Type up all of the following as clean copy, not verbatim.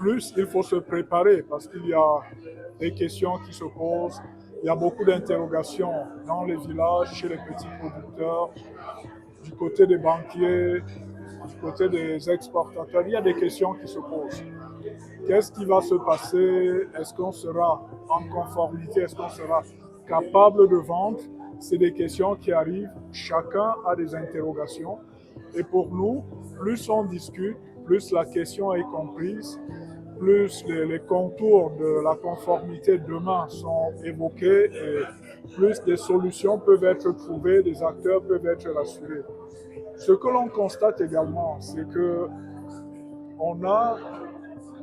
plus il faut se préparer parce qu'il y a des questions qui se posent, il y a beaucoup d'interrogations dans les villages, chez les petits producteurs, du côté des banquiers, du côté des exportateurs. Il y a des questions qui se posent. Qu'est-ce qui va se passer? Est-ce qu'on sera en conformité? Est-ce qu'on sera capable de vendre? C'est des questions qui arrivent. Chacun a des interrogations. Et pour nous, plus on discute, plus la question est comprise, plus les contours de la conformité demain sont évoqués et plus des solutions peuvent être trouvées, des acteurs peuvent être rassurés. Ce que l'on constate également, c'est que on a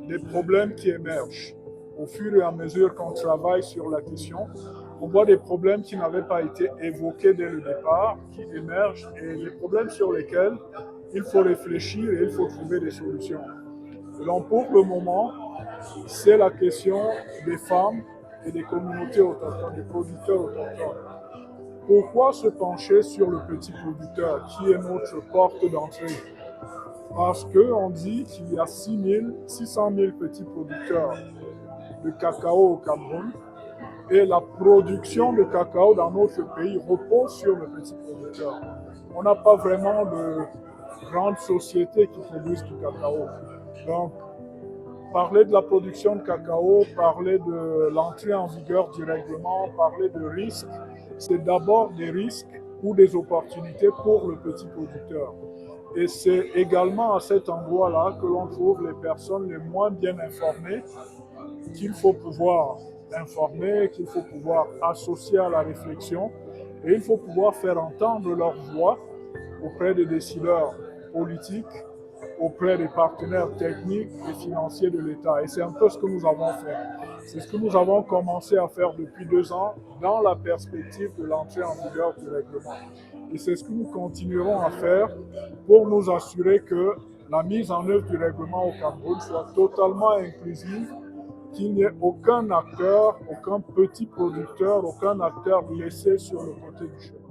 des problèmes qui émergent. Au fur et à mesure qu'on travaille sur la question, on voit des problèmes qui n'avaient pas été évoqués dès le départ, qui émergent, et des problèmes sur lesquels il faut réfléchir et il faut trouver des solutions. Donc pour le moment, c'est la question des femmes et des communautés autochtones, des producteurs autochtones. Pourquoi se pencher sur le petit producteur qui est notre porte d'entrée? Parce qu'on dit qu'il y a 600 000 petits producteurs de cacao au Cameroun et la production de cacao dans notre pays repose sur le petit producteur. On n'a pas vraiment de grandes sociétés qui produisent du cacao. Donc, parler de la production de cacao, parler de l'entrée en vigueur du règlement, parler de risques, c'est d'abord des risques ou des opportunités pour le petit producteur. Et c'est également à cet endroit-là que l'on trouve les personnes les moins bien informées qu'il faut pouvoir informer, qu'il faut pouvoir associer à la réflexion et il faut pouvoir faire entendre leur voix auprès des décideurs politiques, auprès des partenaires techniques et financiers de l'État. Et c'est un peu ce que nous avons fait. C'est ce que nous avons commencé à faire depuis 2 ans dans la perspective de l'entrée en vigueur du règlement. Et c'est ce que nous continuerons à faire pour nous assurer que la mise en œuvre du règlement au Cameroun soit totalement inclusive, qu'il n'y ait aucun acteur, aucun petit producteur, aucun acteur laissé sur le côté du chemin.